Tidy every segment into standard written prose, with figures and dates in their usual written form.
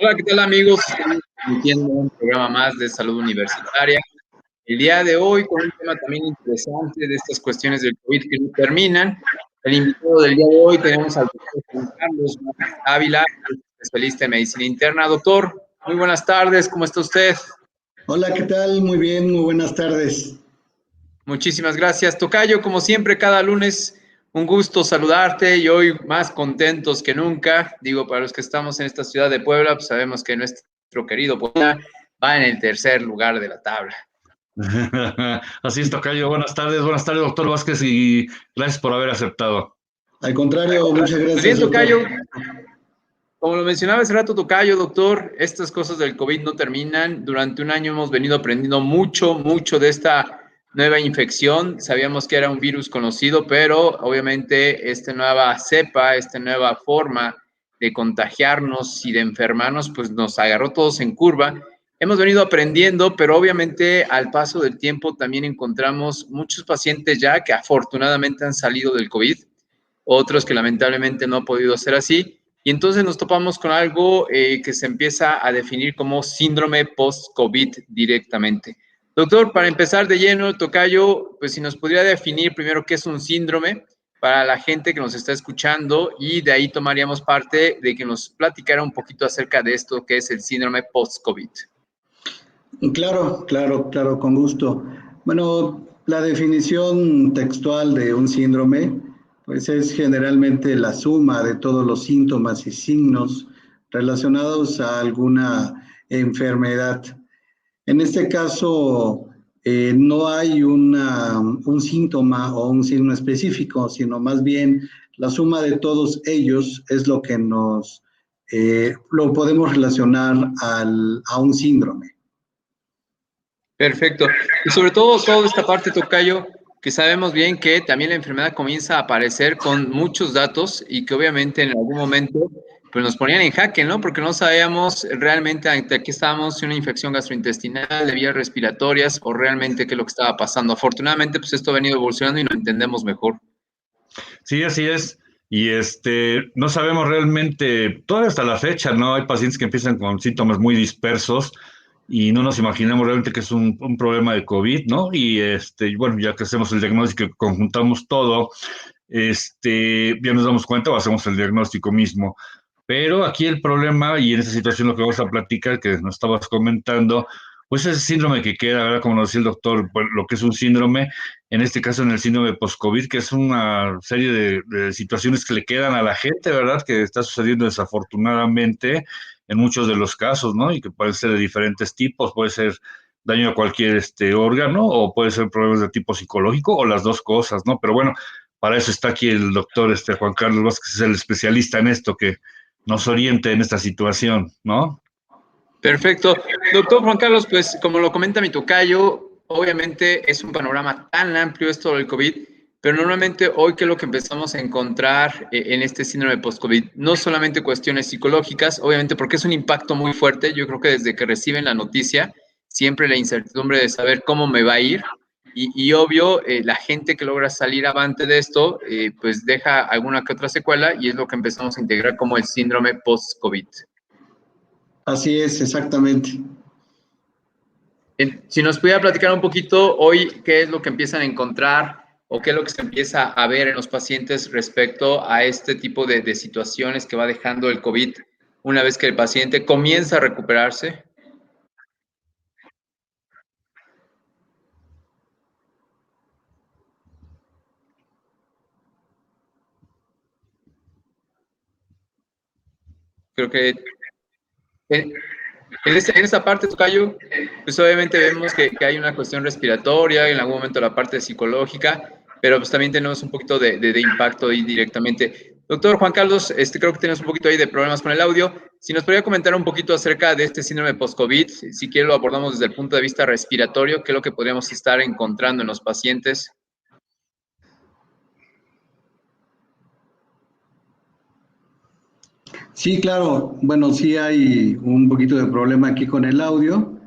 Hola, ¿qué tal amigos? Estamos transmitiendo un programa más de salud universitaria. El día de hoy con un tema también interesante de estas cuestiones del COVID que no terminan. El invitado del día de hoy tenemos al doctor Juan Carlos Ávila, especialista en medicina interna. Doctor, muy buenas tardes, ¿cómo está usted? Hola, ¿qué tal? Muy bien, muy buenas tardes. Muchísimas gracias. Tocayo, como siempre, cada lunes, un gusto saludarte y hoy más contentos que nunca. Digo, para los que estamos en esta ciudad de Puebla, pues sabemos que nuestro querido Puebla va en el tercer lugar de la tabla. Así es, tocayo. Buenas tardes, doctor Vázquez, y gracias por haber aceptado. Al contrario, muchas Pues gracias, bien, doctor. Tocayo, como lo mencionaba hace rato, Tocayo, doctor, estas cosas del COVID no terminan. Durante un año hemos venido aprendiendo mucho de esta nueva infección. Sabíamos que era un virus conocido, pero obviamente esta nueva cepa, esta nueva forma de contagiarnos y de enfermarnos, pues nos agarró todos en curva. Hemos venido aprendiendo, pero obviamente al paso del tiempo también encontramos muchos pacientes ya que afortunadamente han salido del COVID, otros que lamentablemente no ha podido ser así. Y entonces nos topamos con algo que se empieza a definir como síndrome post-COVID directamente. Doctor, para empezar de lleno, tocayo, pues si nos podría definir primero qué es un síndrome para la gente que nos está escuchando y de ahí tomaríamos parte de que nos platicara un poquito acerca de esto que es el síndrome post-COVID. Claro, con gusto. Bueno, la definición textual de un síndrome, pues es generalmente la suma de todos los síntomas y signos relacionados a alguna enfermedad. En este caso, no hay un síntoma o un signo específico, sino más bien la suma de todos ellos es lo que lo podemos relacionar a un síndrome. Perfecto. Y sobre todo, toda esta parte, tocayo, que sabemos bien que también la enfermedad comienza a aparecer con muchos datos y que obviamente en algún momento pues nos ponían en jaque, ¿no? Porque no sabíamos realmente ante qué estábamos, si una infección gastrointestinal, de vías respiratorias o realmente qué es lo que estaba pasando. Afortunadamente, pues esto ha venido evolucionando y lo entendemos mejor. Sí, así es. Y no sabemos realmente, todavía hasta la fecha, ¿no? Hay pacientes que empiezan con síntomas muy dispersos y no nos imaginamos realmente que es un problema de COVID, ¿no? Y bueno, ya que hacemos el diagnóstico y conjuntamos todo, ya nos damos cuenta o hacemos el diagnóstico mismo. Pero aquí el problema, y en esta situación lo que vamos a platicar, que nos estabas comentando, pues es el síndrome que queda, ¿verdad? Como nos decía el doctor, pues, lo que es un síndrome, en este caso en el síndrome post-COVID, que es una serie de situaciones que le quedan a la gente, ¿verdad? Que está sucediendo desafortunadamente en muchos de los casos, ¿no? Y que pueden ser de diferentes tipos, puede ser daño a cualquier órgano, o puede ser problemas de tipo psicológico, o las dos cosas, ¿no? Pero bueno, para eso está aquí el doctor Juan Carlos Vázquez, es el especialista en esto, que nos oriente en esta situación, ¿no? Perfecto. Doctor Juan Carlos, pues como lo comenta mi tocayo, obviamente es un panorama tan amplio esto del COVID, pero normalmente hoy que es lo que empezamos a encontrar en este síndrome post-COVID, no solamente cuestiones psicológicas, obviamente porque es un impacto muy fuerte, yo creo que desde que reciben la noticia, siempre la incertidumbre de saber cómo me va a ir, y obvio, la gente que logra salir avante de esto, pues deja alguna que otra secuela, y es lo que empezamos a integrar como el síndrome post-COVID. Así es, exactamente. Si nos pudiera platicar un poquito hoy, ¿qué es lo que empiezan a encontrar o qué es lo que se empieza a ver en los pacientes respecto a este tipo de situaciones que va dejando el COVID una vez que el paciente comienza a recuperarse? Creo que en esta parte, tocayo, pues obviamente vemos que hay una cuestión respiratoria, en algún momento la parte psicológica, pero pues también tenemos un poquito de impacto ahí directamente. Doctor Juan Carlos, creo que tenemos un poquito ahí de problemas con el audio. Si nos podría comentar un poquito acerca de este síndrome post-COVID, si quiere lo abordamos desde el punto de vista respiratorio, qué es lo que podríamos estar encontrando en los pacientes. Sí, claro. Bueno, sí hay un poquito de problema aquí con el audio.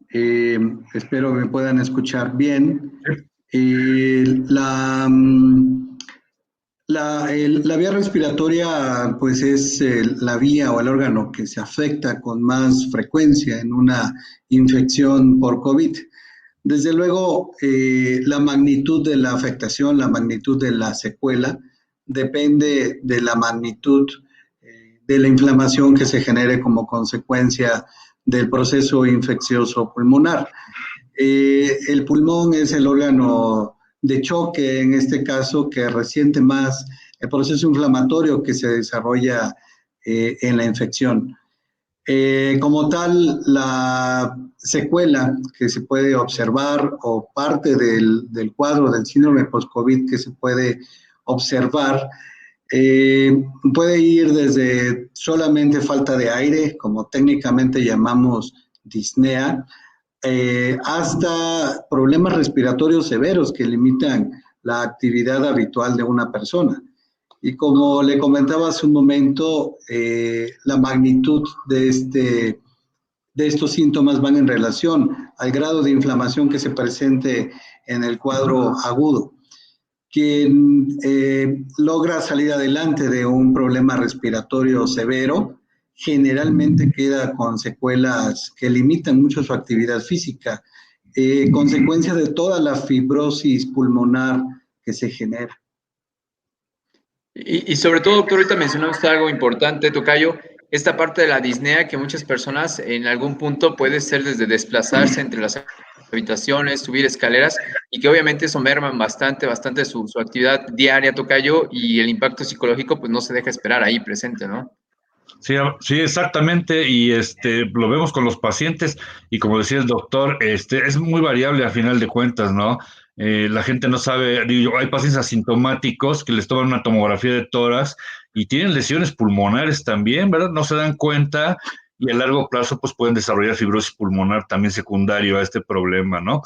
Espero me puedan escuchar bien. La La vía respiratoria, pues es la vía o el órgano que se afecta con más frecuencia en una infección por COVID. Desde luego, la magnitud de la afectación, la magnitud de la secuela, depende de la magnitud de la inflamación que se genere como consecuencia del proceso infeccioso pulmonar. El pulmón es el órgano de choque, en este caso, que resiente más el proceso inflamatorio que se desarrolla en la infección. Como tal, la secuela que se puede observar o parte del cuadro del síndrome post-COVID que se puede observar puede ir desde solamente falta de aire, como técnicamente llamamos disnea, hasta problemas respiratorios severos que limitan la actividad habitual de una persona. Y como le comentaba hace un momento, la magnitud de estos síntomas van en relación al grado de inflamación que se presente en el cuadro agudo. Quien logra salir adelante de un problema respiratorio severo generalmente queda con secuelas que limitan mucho su actividad física, consecuencia de toda la fibrosis pulmonar que se genera. Y sobre todo, doctor, ahorita mencionó usted algo importante, tocayo, esta parte de la disnea que muchas personas en algún punto puede ser desde desplazarse entre las habitaciones, subir escaleras, y que obviamente eso merma bastante su actividad diaria, tocayo, y el impacto psicológico pues no se deja esperar ahí presente, ¿no? Sí, sí, exactamente, y lo vemos con los pacientes, y como decía el doctor, es muy variable a final de cuentas, ¿no? La gente no sabe, digo yo, hay pacientes asintomáticos que les toman una tomografía de tórax y tienen lesiones pulmonares también, ¿verdad? No se dan cuenta y a largo plazo pues pueden desarrollar fibrosis pulmonar también secundario a este problema, ¿no?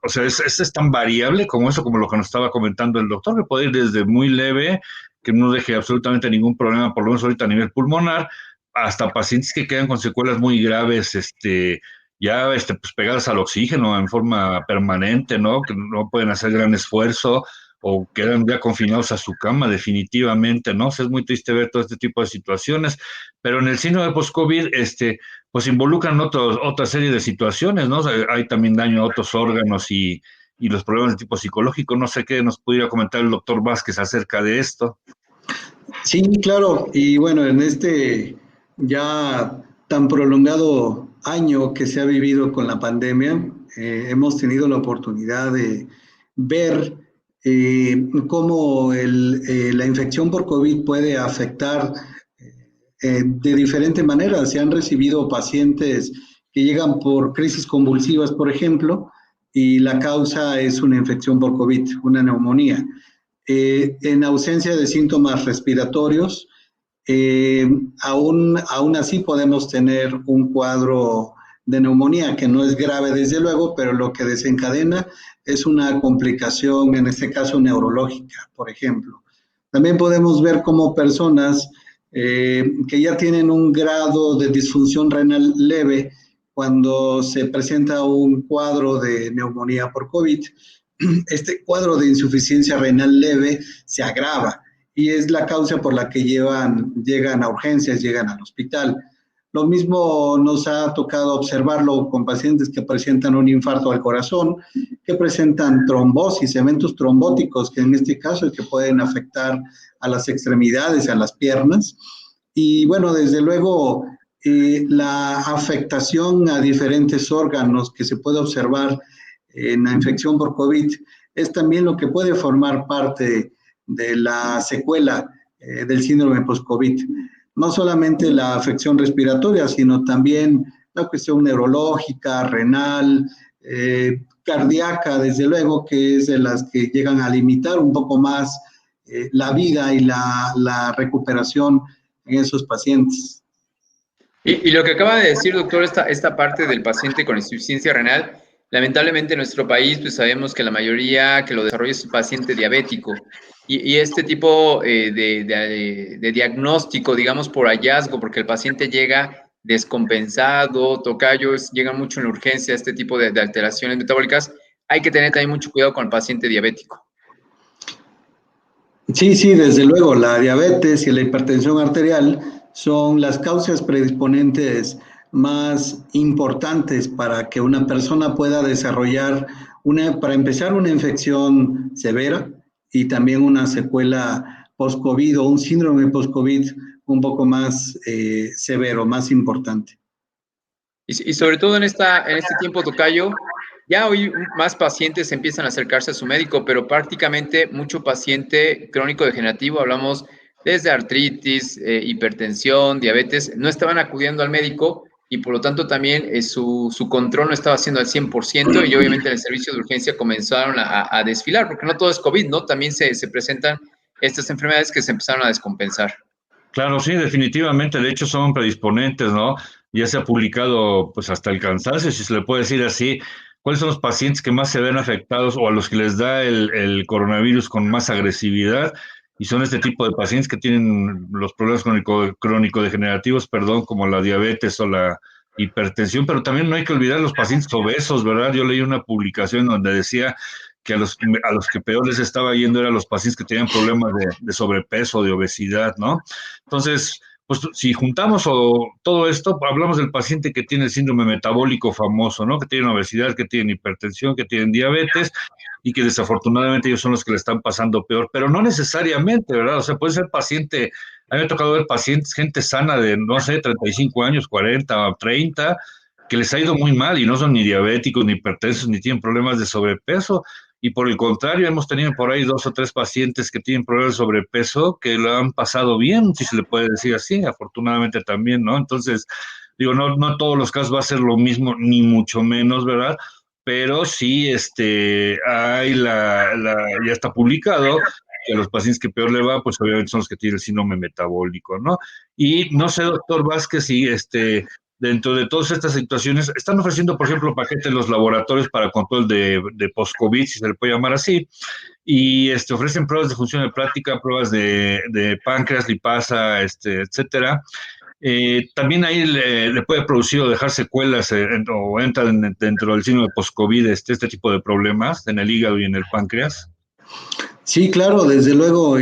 O sea, es tan variable como eso, como lo que nos estaba comentando el doctor, que puede ir desde muy leve, que no deje absolutamente ningún problema, por lo menos ahorita a nivel pulmonar, hasta pacientes que quedan con secuelas muy graves, ya pues pegadas al oxígeno en forma permanente, ¿no? Que no pueden hacer gran esfuerzo o quedan ya confinados a su cama definitivamente, ¿no? O sea, es muy triste ver todo este tipo de situaciones, pero en el síndrome de post-COVID, pues involucran otra serie de situaciones, ¿no? O sea, hay también daño a otros órganos y los problemas de tipo psicológico. No sé qué nos pudiera comentar el doctor Vázquez acerca de esto. Sí, claro, y bueno, en este ya tan prolongado año que se ha vivido con la pandemia, hemos tenido la oportunidad de ver cómo la infección por COVID puede afectar de diferente manera. Se han recibido pacientes que llegan por crisis convulsivas, por ejemplo, y la causa es una infección por COVID, una neumonía. En ausencia de síntomas respiratorios, aún así podemos tener un cuadro de neumonía que no es grave desde luego, pero lo que desencadena es una complicación, en este caso neurológica, por ejemplo. También podemos ver cómo personas que ya tienen un grado de disfunción renal leve, cuando se presenta un cuadro de neumonía por COVID, este cuadro de insuficiencia renal leve se agrava y es la causa por la que llegan a urgencias, llegan al hospital. Lo mismo nos ha tocado observarlo con pacientes que presentan un infarto al corazón, que presentan trombosis, eventos trombóticos, que en este caso es que pueden afectar a las extremidades, a las piernas. Y bueno, desde luego, la afectación a diferentes órganos que se puede observar en la infección por COVID es también lo que puede formar parte de la secuela del síndrome post-COVID. No solamente la afección respiratoria, sino también la cuestión neurológica, renal, cardíaca, desde luego, que es de las que llegan a limitar un poco más la vida y la recuperación en esos pacientes. Y lo que acaba de decir, doctor, esta parte del paciente con insuficiencia renal, lamentablemente en nuestro país, pues sabemos que la mayoría que lo desarrolla es un paciente diabético. Y este tipo de diagnóstico, digamos, por hallazgo, porque el paciente llega descompensado, tocayos, llega mucho en la urgencia, este tipo de alteraciones metabólicas, hay que tener también mucho cuidado con el paciente diabético. Sí, sí, desde luego, la diabetes y la hipertensión arterial son las causas predisponentes más importantes para que una persona pueda desarrollar para empezar, una infección severa y también una secuela post-COVID o un síndrome post-COVID un poco más severo, más importante. Y sobre todo en este tiempo, tocayo, ya hoy más pacientes empiezan a acercarse a su médico, pero prácticamente mucho paciente crónico degenerativo, hablamos desde artritis, hipertensión, diabetes, no estaban acudiendo al médico y por lo tanto también su control no estaba siendo al 100% y obviamente en el servicio de urgencia comenzaron a desfilar, porque no todo es COVID, ¿no? También se presentan estas enfermedades que se empezaron a descompensar. Claro, sí, definitivamente. De hecho, son predisponentes, ¿no? Ya se ha publicado, pues, hasta el cansancio, si se le puede decir así. ¿Cuáles son los pacientes que más se ven afectados o a los que les da el coronavirus con más agresividad? Y son este tipo de pacientes que tienen los problemas crónico-degenerativos, perdón, como la diabetes o la hipertensión, pero también no hay que olvidar los pacientes obesos, ¿verdad? Yo leí una publicación donde decía que a los que peor les estaba yendo eran los pacientes que tenían problemas de sobrepeso, de obesidad, ¿no? Entonces, pues si juntamos todo esto, hablamos del paciente que tiene el síndrome metabólico famoso, ¿no? Que tiene obesidad, que tiene hipertensión, que tiene diabetes y que desafortunadamente ellos son los que le están pasando peor, pero no necesariamente, ¿verdad? O sea, puede ser paciente, a mí me ha tocado ver pacientes, gente sana de, no sé, 35 años, 40, 30, que les ha ido muy mal y no son ni diabéticos, ni hipertensos, ni tienen problemas de sobrepeso. Y por el contrario, hemos tenido por ahí 2 o 3 pacientes que tienen problemas de sobrepeso que lo han pasado bien, si se le puede decir así, afortunadamente también, ¿no? Entonces, digo, no todos los casos va a ser lo mismo, ni mucho menos, ¿verdad? Pero sí, hay ya está publicado que a los pacientes que peor le va, pues obviamente son los que tienen el síndrome metabólico, ¿no? Y no sé, doctor Vázquez, si dentro de todas estas situaciones, están ofreciendo, por ejemplo, paquetes los laboratorios para control de post-COVID, si se le puede llamar así, y ofrecen pruebas de función hepática, pruebas de páncreas, lipasa, etcétera. También ahí le puede producir o dejar secuelas o entra dentro del signo de post-COVID este tipo de problemas en el hígado y en el páncreas. Sí, claro, desde luego,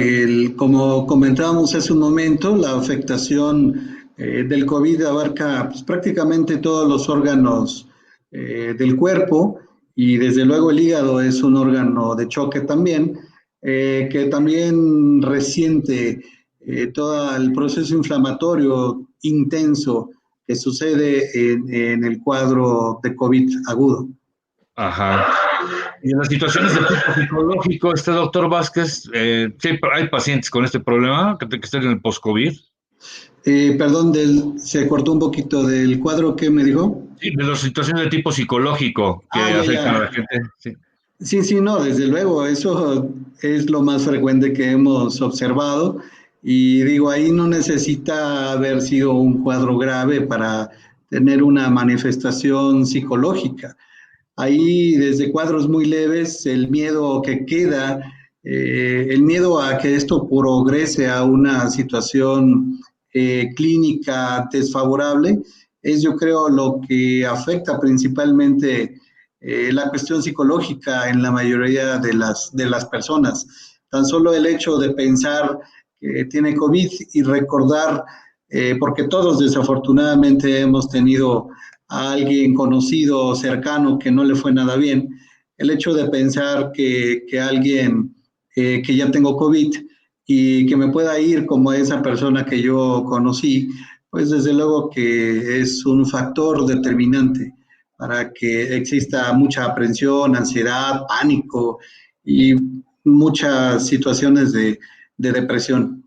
como comentábamos hace un momento, la afectación del COVID abarca pues, prácticamente todos los órganos del cuerpo y desde luego el hígado es un órgano de choque también, que también resiente todo el proceso inflamatorio intenso que sucede en el cuadro de COVID agudo. Ajá. Y en las situaciones de tipo psicológico, doctor Vázquez, sí, hay pacientes con este problema que están en el post-COVID. Perdón, se cortó un poquito del cuadro que me dijo. Sí, de las situaciones de tipo psicológico Ah, que ya, afectan a ya. la gente. Sí. Sí, sí, no, desde luego, eso es lo más frecuente que hemos observado y digo, ahí no necesita haber sido un cuadro grave para tener una manifestación psicológica. Ahí desde cuadros muy leves, el miedo que queda, el miedo a que esto progrese a una situación clínica desfavorable, es yo creo lo que afecta principalmente la cuestión psicológica en la mayoría de las personas. Tan solo el hecho de pensar que tiene COVID y recordar, porque todos desafortunadamente hemos tenido a alguien conocido o cercano que no le fue nada bien, el hecho de pensar que alguien que ya tengo COVID y que me pueda ir como esa persona que yo conocí, pues desde luego que es un factor determinante para que exista mucha aprensión, ansiedad, pánico y muchas situaciones de depresión.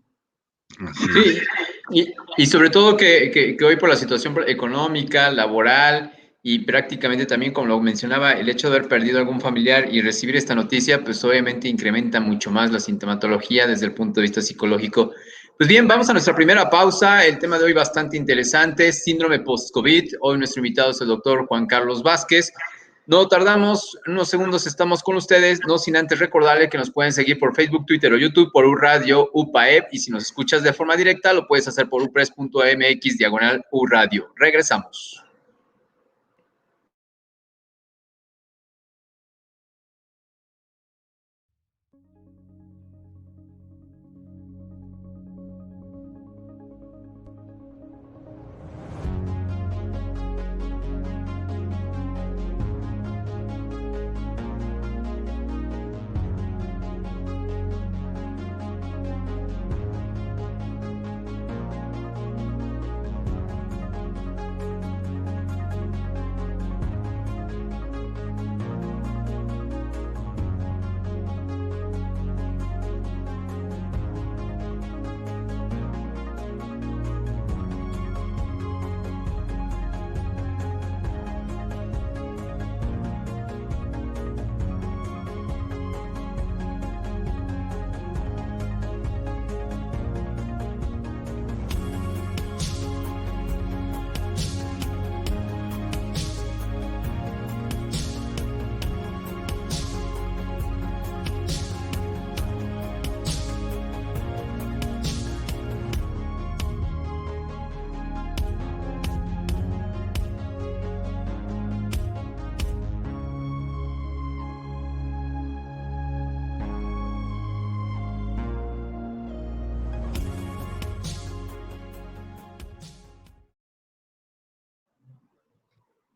Así es. Sí, y sobre todo que hoy por la situación económica, laboral y prácticamente también, como lo mencionaba, el hecho de haber perdido algún familiar y recibir esta noticia, pues obviamente incrementa mucho más la sintomatología desde el punto de vista psicológico. Pues bien, vamos a nuestra primera pausa. El tema de hoy bastante interesante, síndrome post-COVID. Hoy nuestro invitado es el doctor Juan Carlos Vázquez. No tardamos, unos segundos estamos con ustedes, no sin antes recordarle que nos pueden seguir por Facebook, Twitter o YouTube por URadio, UPAEP, y si nos escuchas de forma directa, lo puedes hacer por upress.mx/URadio. Regresamos.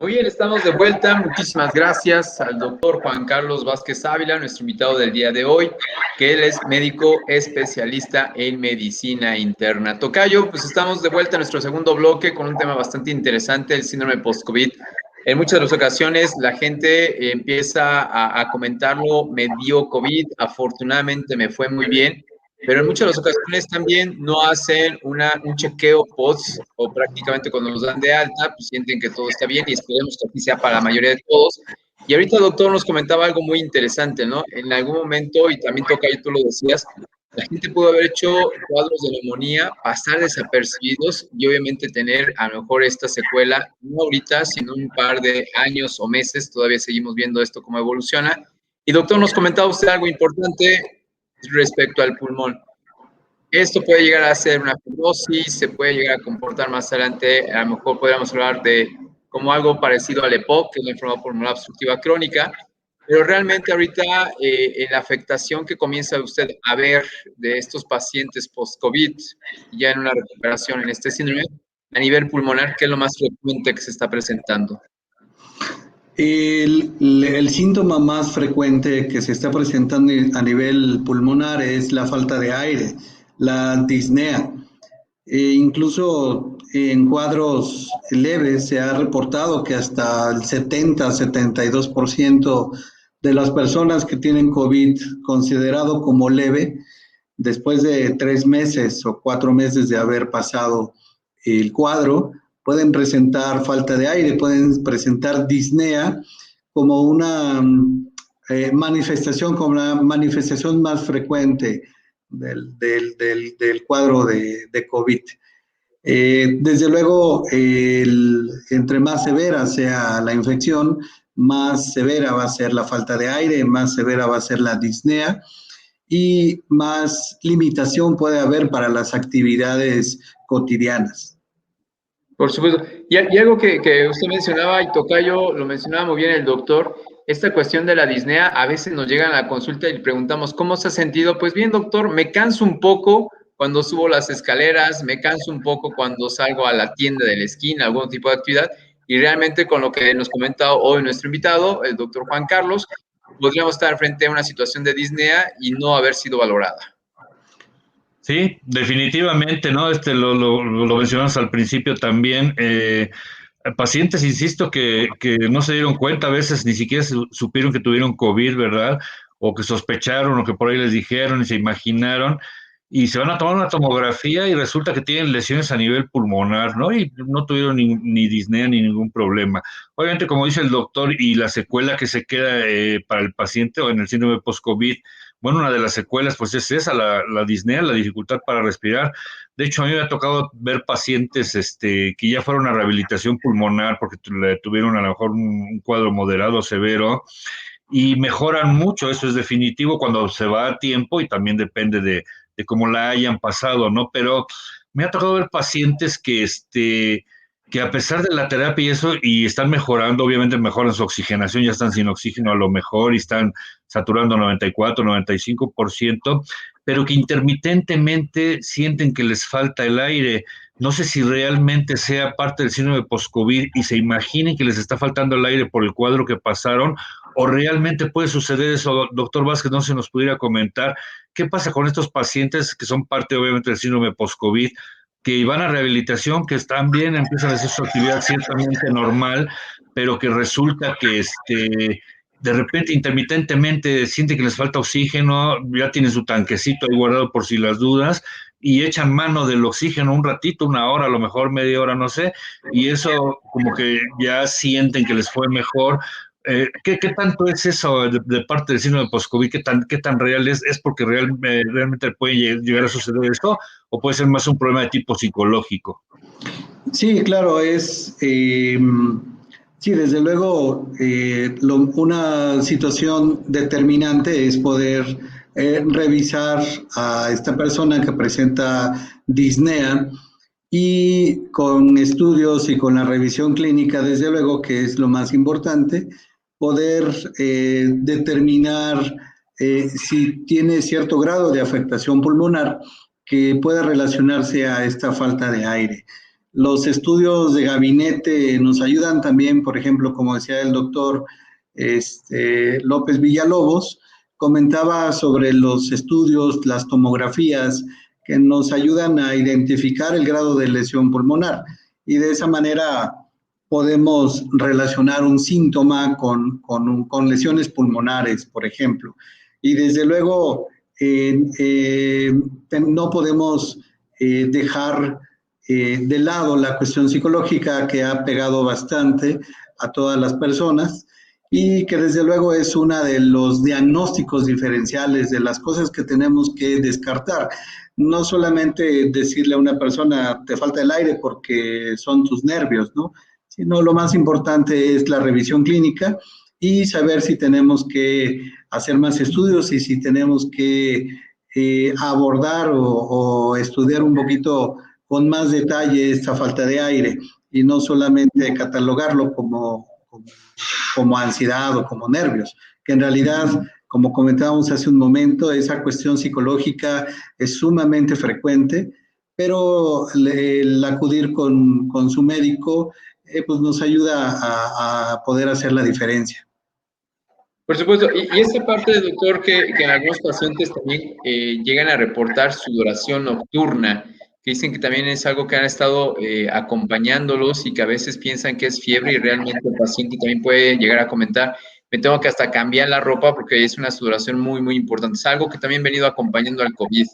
Muy bien, estamos de vuelta. Muchísimas gracias al doctor Juan Carlos Vázquez Ávila, nuestro invitado del día de hoy, que él es médico especialista en medicina interna. Tocayo, pues estamos de vuelta en nuestro segundo bloque con un tema bastante interesante, el síndrome post-COVID. En muchas de las ocasiones la gente empieza a comentarlo, me dio COVID, afortunadamente me fue muy bien, pero en muchas de las ocasiones también no hacen un chequeo post o prácticamente cuando los dan de alta, pues sienten que todo está bien y esperemos que así sea para la mayoría de todos. Y ahorita el doctor nos comentaba algo muy interesante, ¿no? En algún momento, y también toca ahí, tú lo decías, la gente pudo haber hecho cuadros de neumonía, pasar desapercibidos y obviamente tener a lo mejor esta secuela, no ahorita, sino un par de años o meses, todavía seguimos viendo esto cómo evoluciona. Y doctor, nos comentaba usted algo importante respecto al pulmón. Esto puede llegar a ser una fibrosis, se puede llegar a comportar más adelante, a lo mejor podríamos hablar de como algo parecido al EPOC, que es la enfermedad pulmonar obstructiva crónica, pero realmente ahorita la afectación que comienza usted a ver de estos pacientes post-COVID, ya en una recuperación en este síndrome, a nivel pulmonar, ¿qué es lo más frecuente que se está presentando? El síntoma más frecuente que se está presentando a nivel pulmonar es la falta de aire, la disnea. Incluso en cuadros leves se ha reportado que hasta el 70-72% de las personas que tienen COVID considerado como leve, después de 3 meses o 4 meses de haber pasado el cuadro, pueden presentar falta de aire, pueden presentar disnea como una manifestación, como la manifestación más frecuente del cuadro de COVID. Desde luego, entre más severa sea la infección, más severa va a ser la falta de aire, más severa va a ser la disnea y más limitación puede haber para las actividades cotidianas. Por supuesto. Y algo que usted mencionaba, y Tocayo lo mencionaba muy bien el doctor, esta cuestión de la disnea, a veces nos llegan a la consulta y le preguntamos, ¿cómo se ha sentido? Pues bien, doctor, me canso un poco cuando subo las escaleras, me canso un poco cuando salgo a la tienda de la esquina, algún tipo de actividad, y realmente con lo que nos comenta hoy nuestro invitado, el doctor Juan Carlos, podríamos estar frente a una situación de disnea y no haber sido valorada. Sí, definitivamente, ¿no? Lo mencionamos al principio también. Pacientes, insisto, que no se dieron cuenta, a veces ni siquiera supieron que tuvieron COVID, ¿verdad? O que sospecharon, o que por ahí les dijeron y se imaginaron, y se van a tomar una tomografía y resulta que tienen lesiones a nivel pulmonar, ¿no? Y no tuvieron ni disnea ni ningún problema. Obviamente, como dice el doctor, y la secuela que se queda para el paciente o en el síndrome post-COVID, bueno, una de las secuelas pues es esa, la disnea, la dificultad para respirar. De hecho, a mí me ha tocado ver pacientes que ya fueron a rehabilitación pulmonar porque tuvieron a lo mejor un cuadro moderado, severo, y mejoran mucho, eso es definitivo cuando se va a tiempo y también depende de cómo la hayan pasado, ¿no? Pero me ha tocado ver pacientes que a pesar de la terapia y eso, y están mejorando, obviamente mejoran su oxigenación, ya están sin oxígeno a lo mejor y están saturando 94, 95%, pero que intermitentemente sienten que les falta el aire. No sé si realmente sea parte del síndrome post-COVID y se imaginen que les está faltando el aire por el cuadro que pasaron, o realmente puede suceder eso. Doctor Vázquez, no se nos pudiera comentar qué pasa con estos pacientes que son parte obviamente del síndrome post-COVID, que van a rehabilitación, que están bien, empiezan a hacer su actividad ciertamente normal, pero que resulta que de repente intermitentemente siente que les falta oxígeno, ya tienen su tanquecito ahí guardado por si las dudas, y echan mano del oxígeno un ratito, una hora, a lo mejor media hora, no sé, y eso como que ya sienten que les fue mejor. ¿Qué tanto es eso de parte del síndrome post-COVID? ¿Qué tan real es? ¿Es porque realmente puede llegar a suceder esto? ¿O puede ser más un problema de tipo psicológico? Sí, claro, sí, desde luego, una situación determinante es poder revisar a esta persona que presenta disnea y con estudios y con la revisión clínica, desde luego que es lo más importante, poder determinar si tiene cierto grado de afectación pulmonar que pueda relacionarse a esta falta de aire. Los estudios de gabinete nos ayudan también, por ejemplo, como decía el doctor López Villalobos, comentaba sobre los estudios, las tomografías, que nos ayudan a identificar el grado de lesión pulmonar y de esa manera podemos relacionar un síntoma con lesiones pulmonares, por ejemplo. Y desde luego no podemos dejar de lado la cuestión psicológica que ha pegado bastante a todas las personas y que desde luego es uno de los diagnósticos diferenciales de las cosas que tenemos que descartar. No solamente decirle a una persona te falta el aire porque son tus nervios, ¿no? Sino lo más importante es la revisión clínica y saber si tenemos que hacer más estudios y si tenemos que abordar o estudiar un poquito con más detalle esta falta de aire y no solamente catalogarlo como ansiedad o como nervios, que en realidad, como comentábamos hace un momento, esa cuestión psicológica es sumamente frecuente, pero el acudir con su médico pues nos ayuda a poder hacer la diferencia. Por supuesto, y esta parte, doctor, que en algunos pacientes también llegan a reportar sudoración nocturna, que dicen que también es algo que han estado acompañándolos y que a veces piensan que es fiebre y realmente el paciente también puede llegar a comentar, me tengo que hasta cambiar la ropa porque es una sudoración muy, muy importante. Es algo que también ha venido acompañando al COVID.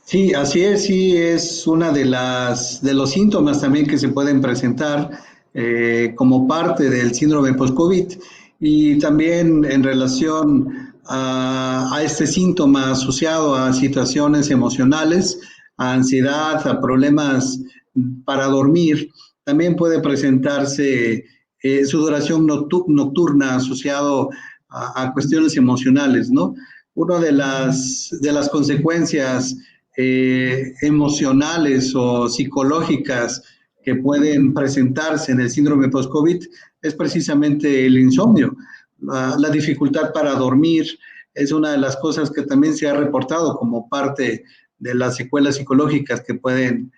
Sí, así es, sí, es una de los síntomas también que se pueden presentar como parte del síndrome post-COVID y también en relación a este síntoma asociado a situaciones emocionales, a ansiedad, a problemas para dormir, también puede presentarse sudoración nocturna asociado a cuestiones emocionales, ¿no? Una de las consecuencias emocionales o psicológicas que pueden presentarse en el síndrome post-COVID es precisamente el insomnio. La dificultad para dormir es una de las cosas que también se ha reportado como parte de las secuelas psicológicas que pueden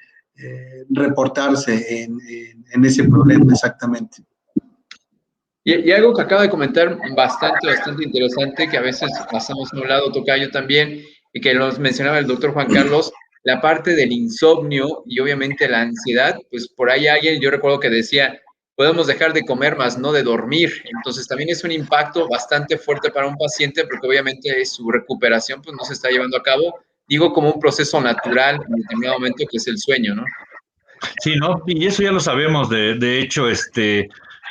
reportarse en ese problema exactamente. Y algo que acaba de comentar bastante interesante, que a veces pasamos a un lado, tocayo también, y que nos mencionaba el doctor Juan Carlos, la parte del insomnio y obviamente la ansiedad, pues por ahí alguien, yo recuerdo que decía, podemos dejar de comer más, no de dormir. Entonces también es un impacto bastante fuerte para un paciente porque obviamente su recuperación pues no se está llevando a cabo, digo como un proceso natural en determinado momento que es el sueño, ¿no? Sí, ¿no? Y eso ya lo sabemos, de hecho,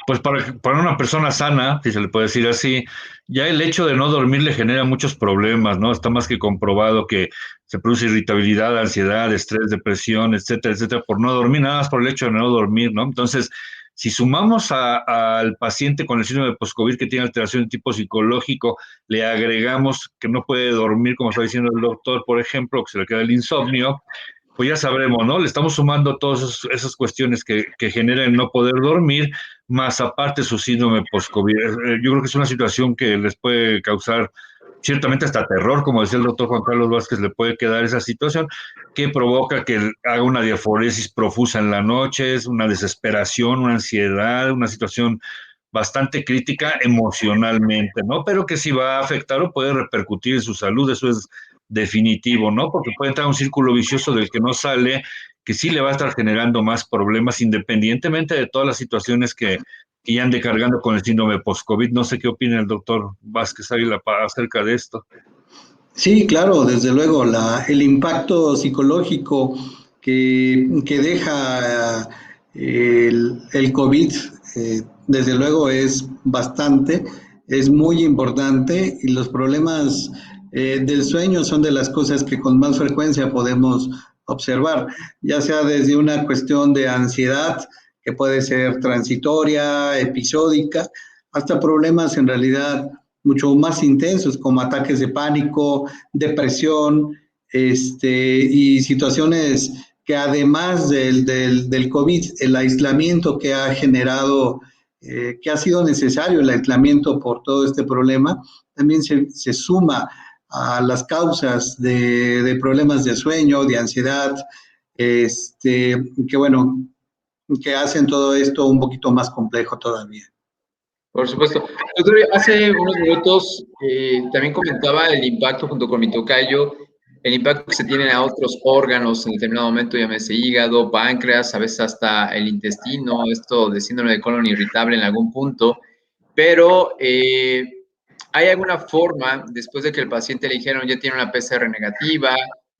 pues para una persona sana, si se le puede decir así, ya el hecho de no dormir le genera muchos problemas, ¿no? Está más que comprobado que se produce irritabilidad, ansiedad, estrés, depresión, etcétera, etcétera, por no dormir, nada más por el hecho de no dormir, ¿no? Entonces, si sumamos al paciente con el síndrome de post-COVID que tiene alteración de tipo psicológico, le agregamos que no puede dormir, como está diciendo el doctor, por ejemplo, que se le queda el insomnio, pues ya sabremos, ¿no? Le estamos sumando todas esas cuestiones que generan no poder dormir, más aparte su síndrome post-COVID. Yo creo que es una situación que les puede causar ciertamente hasta terror, como decía el doctor Juan Carlos Vázquez, le puede quedar esa situación que provoca que haga una diaforesis profusa en la noche, es una desesperación, una ansiedad, una situación bastante crítica emocionalmente, ¿no? Pero que si va a afectar o puede repercutir en su salud, eso es definitivo, ¿no? Porque puede entrar un círculo vicioso del que no sale, que sí le va a estar generando más problemas, independientemente de todas las situaciones que ande cargando con el síndrome post-COVID. No sé qué opina el doctor Vázquez acerca de esto. Sí, claro, desde luego, el impacto psicológico que deja el COVID, desde luego es bastante, es muy importante y los problemas del sueño son de las cosas que con más frecuencia podemos observar, ya sea desde una cuestión de ansiedad, que puede ser transitoria, episódica, hasta problemas en realidad mucho más intensos como ataques de pánico, depresión, y situaciones que además del COVID, el aislamiento que ha generado, que ha sido necesario el aislamiento por todo este problema, también se suma a las causas de problemas de sueño, de ansiedad, que bueno, que hacen todo esto un poquito más complejo todavía. Por supuesto. Doctor, hace unos minutos también comentaba el impacto junto con mi tocayo, el impacto que se tiene a otros órganos en determinado momento, llámese hígado, páncreas, a veces hasta el intestino, esto de síndrome de colon irritable en algún punto, pero ¿hay alguna forma, después de que el paciente le dijeron ya tiene una PCR negativa,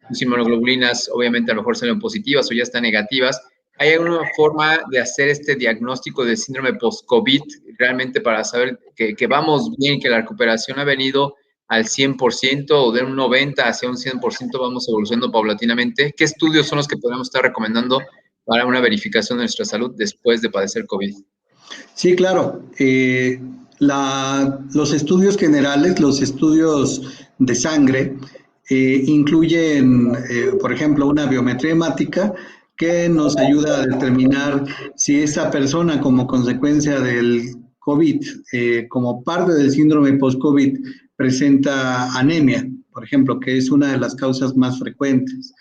sus inmunoglobulinas obviamente a lo mejor salieron positivas o ya están negativas, ¿hay alguna forma de hacer este diagnóstico de síndrome post-COVID realmente para saber que vamos bien, que la recuperación ha venido al 100% o de un 90 hacia un 100% vamos evolucionando paulatinamente? ¿Qué estudios son los que podemos estar recomendando para una verificación de nuestra salud después de padecer COVID? Sí, claro. Los estudios generales, los estudios de sangre, incluyen, por ejemplo, una biometría hemática que nos ayuda a determinar si esa persona, como consecuencia del COVID, como parte del síndrome post-COVID, presenta anemia, por ejemplo, que es una de las causas más frecuentes.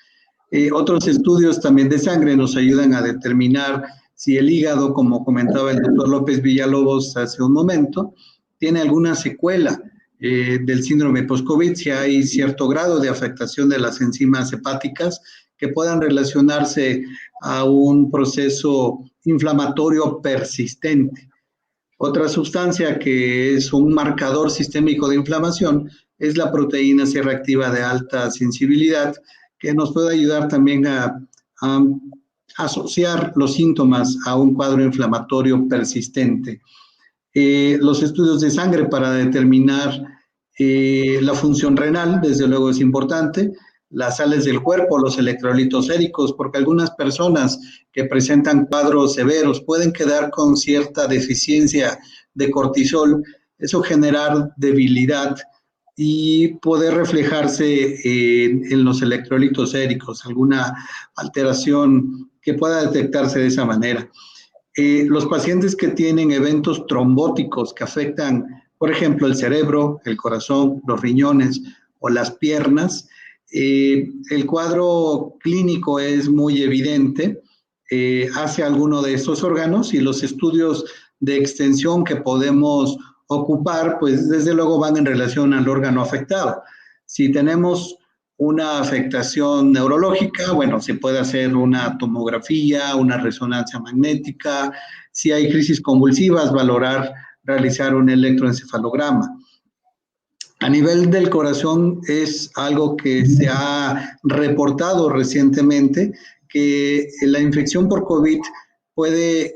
Otros estudios también de sangre nos ayudan a determinar si el hígado, como comentaba el doctor López Villalobos hace un momento, tiene alguna secuela del síndrome post-COVID, si hay cierto grado de afectación de las enzimas hepáticas que puedan relacionarse a un proceso inflamatorio persistente. Otra sustancia que es un marcador sistémico de inflamación es la proteína C reactiva de alta sensibilidad, que nos puede ayudar también a asociar los síntomas a un cuadro inflamatorio persistente. Los estudios de sangre para determinar la función renal, desde luego es importante, las sales del cuerpo, los electrolitos séricos, porque algunas personas que presentan cuadros severos pueden quedar con cierta deficiencia de cortisol, eso generar debilidad y poder reflejarse en los electrolitos séricos, alguna alteración que pueda detectarse de esa manera. Los pacientes que tienen eventos trombóticos que afectan, por ejemplo, el cerebro, el corazón, los riñones o las piernas, el cuadro clínico es muy evidente hacia alguno de estos órganos y los estudios de extensión que podemos ocupar, pues desde luego van en relación al órgano afectado. Si tenemos una afectación neurológica, bueno, se puede hacer una tomografía, una resonancia magnética. Si hay crisis convulsivas, valorar realizar un electroencefalograma. A nivel del corazón es algo que se ha reportado recientemente, que la infección por COVID puede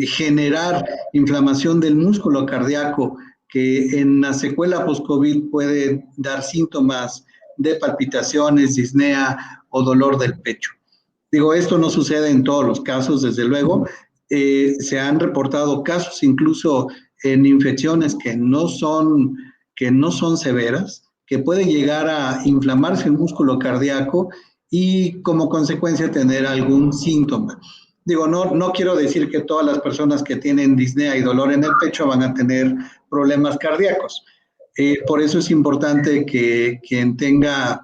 generar inflamación del músculo cardíaco, que en la secuela post-COVID puede dar síntomas de palpitaciones, disnea o dolor del pecho. Digo, esto no sucede en todos los casos, desde luego. Se han reportado casos incluso en infecciones que no son severas, que pueden llegar a inflamarse el músculo cardíaco y como consecuencia tener algún síntoma. Digo, no quiero decir que todas las personas que tienen disnea y dolor en el pecho van a tener problemas cardíacos. Por eso es importante que quien tenga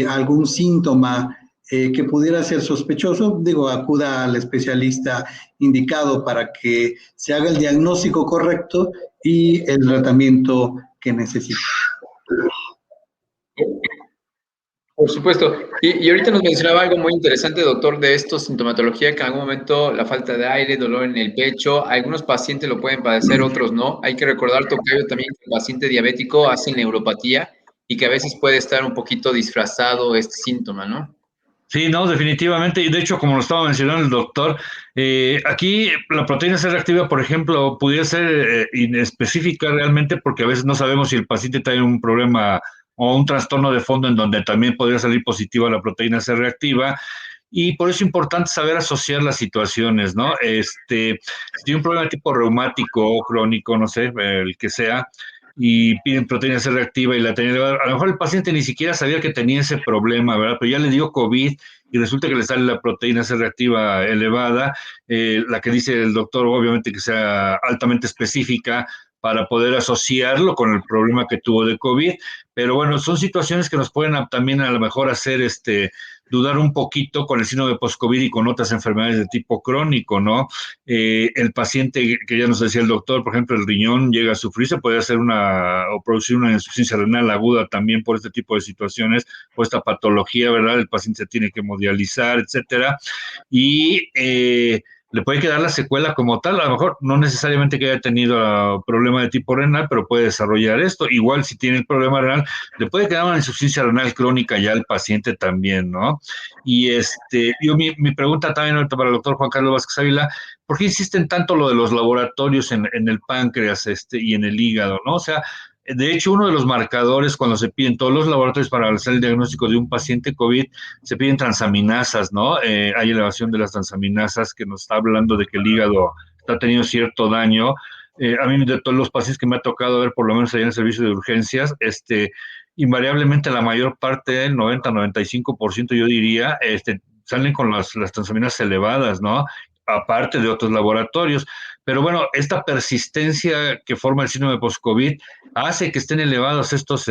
algún síntoma que pudiera ser sospechoso, digo, acuda al especialista indicado para que se haga el diagnóstico correcto y el tratamiento que necesita. Por supuesto. Y ahorita nos mencionaba algo muy interesante, doctor, de esto, sintomatología, que en algún momento la falta de aire, dolor en el pecho, algunos pacientes lo pueden padecer, otros no. Hay que recordar, tocayo, también que el paciente diabético hace neuropatía y que a veces puede estar un poquito disfrazado este síntoma, ¿no? Sí, no, definitivamente. Y de hecho, como lo estaba mencionando el doctor, aquí la proteína C reactiva, por ejemplo, pudiera ser inespecífica realmente porque a veces no sabemos si el paciente tiene un problema o un trastorno de fondo en donde también podría salir positiva la proteína C reactiva. Y por eso es importante saber asociar las situaciones, ¿no? Si tiene un problema de tipo reumático o crónico, no sé, el que sea, y piden proteína C reactiva y la tenía elevada. A lo mejor el paciente ni siquiera sabía que tenía ese problema, ¿verdad? Pero ya le dio COVID y resulta que le sale la proteína C reactiva elevada, la que dice el doctor, obviamente que sea altamente específica para poder asociarlo con el problema que tuvo de COVID. Pero bueno, son situaciones que nos pueden también a lo mejor hacer dudar un poquito con el síndrome post-COVID y con otras enfermedades de tipo crónico, ¿no? El paciente, que ya nos decía el doctor, por ejemplo, el riñón llega a sufrir, se puede hacer o producir una insuficiencia renal aguda también por este tipo de situaciones, por esta patología, ¿verdad? El paciente se tiene que hemodializar, etcétera, y le puede quedar la secuela como tal, a lo mejor no necesariamente que haya tenido problema de tipo renal, pero puede desarrollar esto. Igual si tiene el problema renal, le puede quedar una insuficiencia renal crónica ya al paciente también, ¿no? Y mi pregunta también ahorita para el doctor Juan Carlos Vázquez Ávila, ¿por qué insisten tanto lo de los laboratorios en el páncreas y en el hígado, ¿no? O sea, de hecho, uno de los marcadores cuando se piden todos los laboratorios para hacer el diagnóstico de un paciente COVID, se piden transaminasas, ¿no? Hay elevación de las transaminasas que nos está hablando de que el hígado está teniendo cierto daño. A mí, de todos los pacientes que me ha tocado ver, por lo menos allá en el servicio de urgencias, invariablemente la mayor parte, el 90-95%, yo diría, salen con las transaminasas elevadas, ¿no? Aparte de otros laboratorios. Pero bueno, esta persistencia que forma el síndrome post-COVID hace que estén elevados estas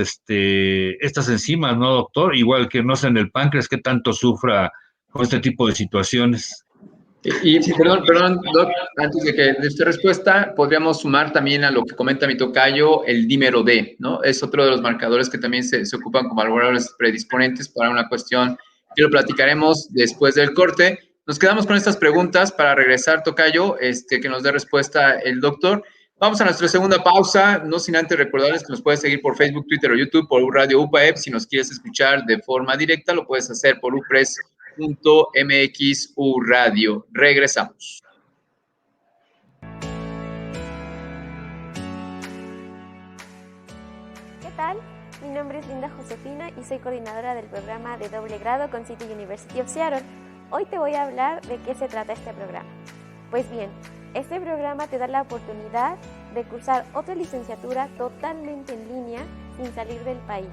enzimas, ¿no, doctor? Igual que no sé en el páncreas, que tanto sufra con este tipo de situaciones. Perdón, Doc, antes de que de esta respuesta, podríamos sumar también a lo que comenta mi tocayo, el dímero D, ¿no? Es otro de los marcadores que también se ocupan como valores predisponentes para una cuestión que lo platicaremos después del corte. Nos quedamos con estas preguntas para regresar, tocayo, que nos dé respuesta el doctor. Vamos a nuestra segunda pausa, no sin antes recordarles que nos puedes seguir por Facebook, Twitter o YouTube, por Radio UPAEP. Si nos quieres escuchar de forma directa, lo puedes hacer por upress.mxu Radio. Regresamos. ¿Qué tal? Mi nombre es Linda Josefina y soy coordinadora del programa de doble grado con City University of Seattle. Hoy te voy a hablar de qué se trata este programa. Pues bien, este programa te da la oportunidad de cursar otra licenciatura totalmente en línea sin salir del país.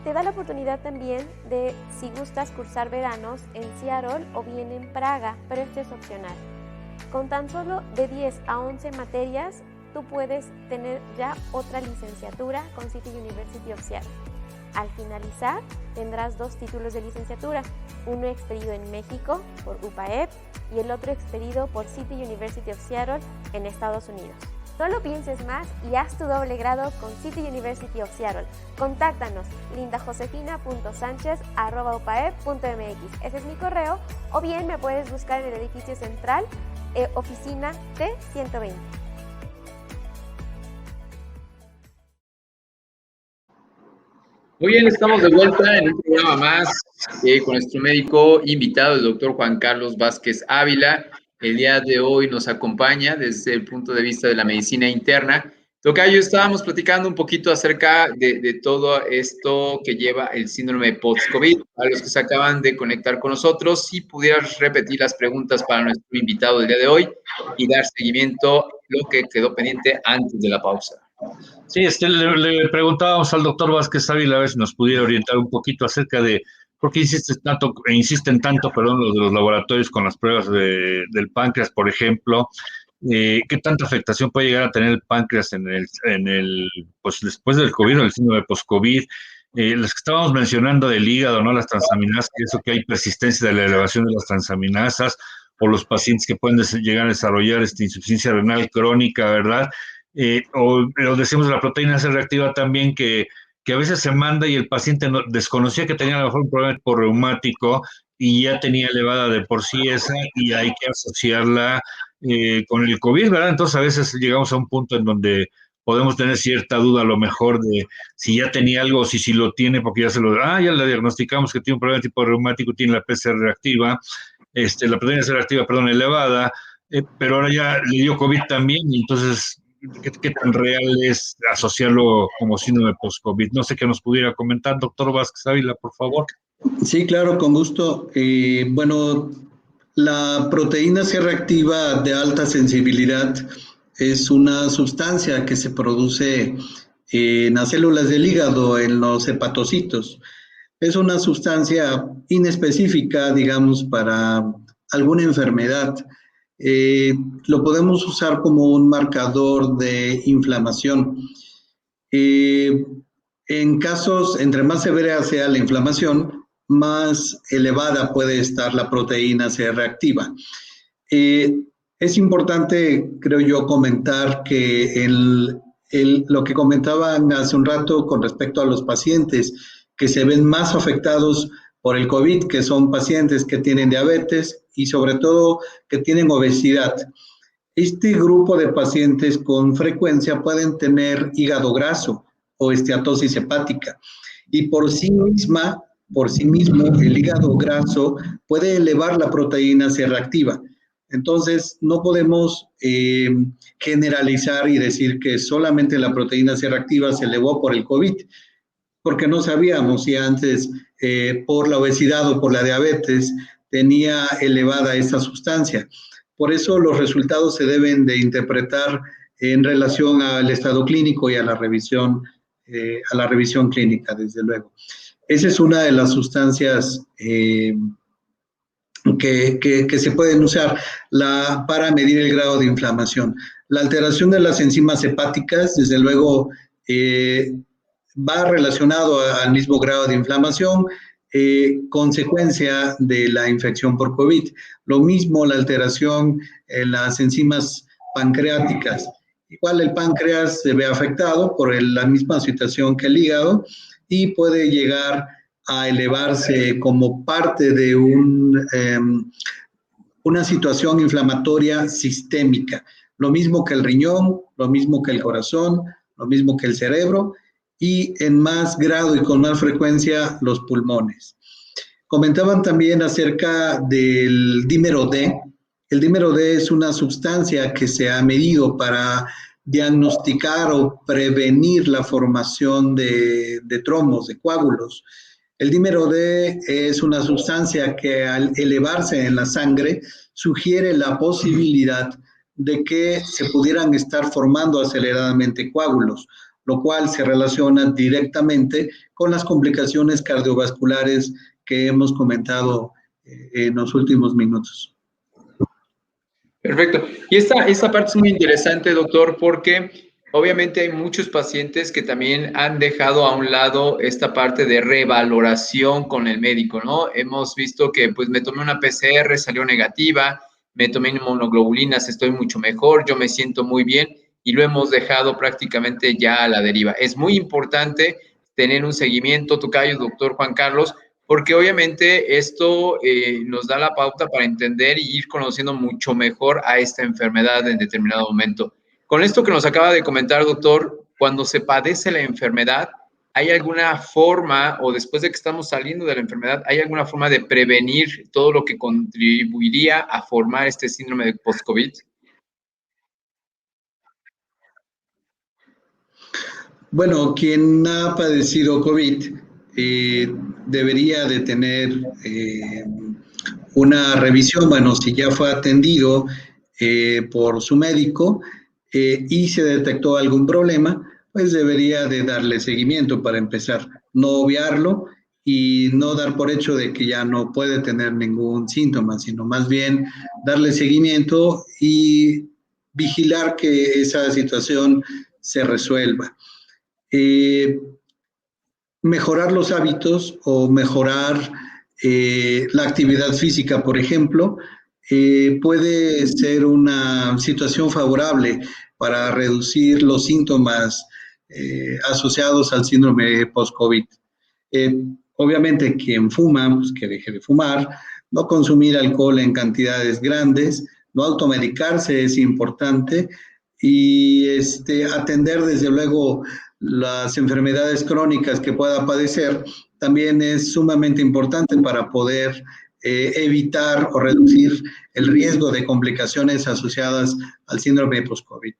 Te da la oportunidad también de, si gustas, cursar veranos en Seattle o bien en Praga, pero esto es opcional. Con tan solo de 10 a 11 materias, tú puedes tener ya otra licenciatura con City University of Seattle. Al finalizar, tendrás 2 títulos de licenciatura, uno expedido en México por UPAEP y el otro expedido por City University of Seattle en Estados Unidos. No lo pienses más y haz tu doble grado con City University of Seattle. Contáctanos, lindajosefina.sanchez@upaep.mx. Ese es mi correo, o bien me puedes buscar en el edificio central, oficina T120. Muy bien, estamos de vuelta en un programa más con nuestro médico invitado, el doctor Juan Carlos Vázquez Ávila. El día de hoy nos acompaña desde el punto de vista de la medicina interna. Tocayo, estábamos platicando un poquito acerca de todo esto que lleva el síndrome post-COVID. A los que se acaban de conectar con nosotros, si pudieras repetir las preguntas para nuestro invitado del día de hoy y dar seguimiento a lo que quedó pendiente antes de la pausa. Sí, le preguntábamos al doctor Vázquez Ávila a ver si nos pudiera orientar un poquito acerca de por qué insisten tanto, los de los laboratorios con las pruebas del páncreas, por ejemplo. ¿Qué tanta afectación puede llegar a tener el páncreas pues después del COVID o el síndrome post-COVID? Los que estábamos mencionando del hígado, ¿no? Las transaminasas, eso que hay persistencia de la elevación de las transaminasas, o los pacientes que pueden llegar a desarrollar insuficiencia renal crónica, ¿verdad? O decimos la proteína C reactiva también, que a veces se manda y el paciente desconocía que tenía a lo mejor un problema reumático y ya tenía elevada de por sí esa, y hay que asociarla con el COVID, ¿verdad? Entonces a veces llegamos a un punto en donde podemos tener cierta duda a lo mejor de si ya tenía algo o si lo tiene, porque ya ya le diagnosticamos que tiene un problema de tipo reumático, tiene la PCR reactiva, la proteína C reactiva, elevada, pero ahora ya le dio COVID también, y entonces ¿qué tan real es asociarlo como síndrome post-COVID? No sé qué nos pudiera comentar, doctor Vázquez Ávila, por favor. Sí, claro, con gusto. Bueno, la proteína C reactiva de alta sensibilidad es una sustancia que se produce en las células del hígado, en los hepatocitos. Es una sustancia inespecífica, digamos, para alguna enfermedad. lo podemos usar como un marcador de inflamación. En casos, entre más severa sea la inflamación, más elevada puede estar la proteína C reactiva. Es importante, creo yo, comentar que lo que comentaban hace un rato con respecto a los pacientes que se ven más afectados por el COVID, que son pacientes que tienen diabetes y sobre todo que tienen obesidad. Este grupo de pacientes con frecuencia pueden tener hígado graso o esteatosis hepática y por sí mismo, el hígado graso puede elevar la proteína C reactiva. Entonces, no podemos generalizar y decir que solamente la proteína C reactiva se elevó por el COVID, porque no sabíamos si antes por la obesidad o por la diabetes tenía elevada esta sustancia. Por eso los resultados se deben de interpretar en relación al estado clínico y a la revisión clínica, desde luego. Esa es una de las sustancias que se pueden usar para medir el grado de inflamación. La alteración de las enzimas hepáticas, desde luego, va relacionado al mismo grado de inflamación, consecuencia de la infección por COVID. Lo mismo la alteración en las enzimas pancreáticas. Igual el páncreas se ve afectado por la misma situación que el hígado y puede llegar a elevarse como parte de una situación inflamatoria sistémica. Lo mismo que el riñón, lo mismo que el corazón, lo mismo que el cerebro y en más grado y con más frecuencia los pulmones. Comentaban también acerca del dímero D. El dímero D es una sustancia que se ha medido para diagnosticar o prevenir la formación de trombos, de coágulos. El dímero D es una sustancia que al elevarse en la sangre sugiere la posibilidad de que se pudieran estar formando aceleradamente coágulos, lo cual se relaciona directamente con las complicaciones cardiovasculares que hemos comentado en los últimos minutos. Perfecto. Y esta parte es muy interesante, doctor, porque obviamente hay muchos pacientes que también han dejado a un lado esta parte de revaloración con el médico, ¿no? Hemos visto que pues me tomé una PCR, salió negativa, me tomé inmunoglobulinas, estoy mucho mejor, yo me siento muy bien y lo hemos dejado prácticamente ya a la deriva. Es muy importante tener un seguimiento, tocayo, doctor Juan Carlos, porque obviamente esto nos da la pauta para entender y ir conociendo mucho mejor a esta enfermedad en determinado momento. Con esto que nos acaba de comentar, doctor, cuando se padece la enfermedad, ¿hay alguna forma, o después de que estamos saliendo de la enfermedad, hay alguna forma de prevenir todo lo que contribuiría a formar este síndrome de post-COVID? Bueno, quien ha padecido COVID debería de tener una revisión, bueno, si ya fue atendido por su médico y se detectó algún problema, pues debería de darle seguimiento para empezar, no obviarlo y no dar por hecho de que ya no puede tener ningún síntoma, sino más bien darle seguimiento y vigilar que esa situación se resuelva. Mejorar los hábitos o mejorar la actividad física, por ejemplo, puede ser una situación favorable para reducir los síntomas asociados al síndrome post-COVID. Obviamente, quien fuma, pues que deje de fumar, no consumir alcohol en cantidades grandes, no automedicarse es importante y atender desde luego las enfermedades crónicas que pueda padecer también es sumamente importante para poder evitar o reducir el riesgo de complicaciones asociadas al síndrome post-COVID.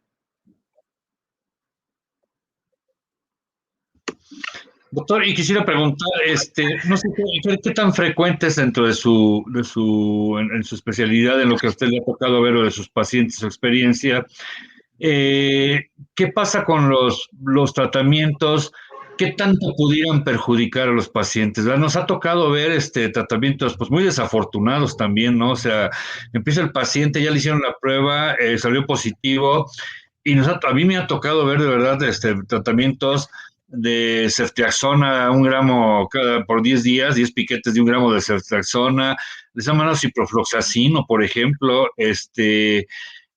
Doctor, y quisiera preguntar, no sé qué tan frecuente es dentro de su especialidad, en lo que a usted le ha tocado ver o de sus pacientes, su experiencia, ¿qué pasa con los tratamientos ¿qué tanto pudieran perjudicar a los pacientes? ¿Verdad? Nos ha tocado ver tratamientos pues muy desafortunados también, ¿no? O sea, empieza el paciente, ya le hicieron la prueba, salió positivo, y a mí me ha tocado ver de verdad tratamientos de ceftriaxona, 1 gramo por 10 días, 10 piquetes de 1 gramo de ceftriaxona, les han mandado ciprofloxacino, por ejemplo,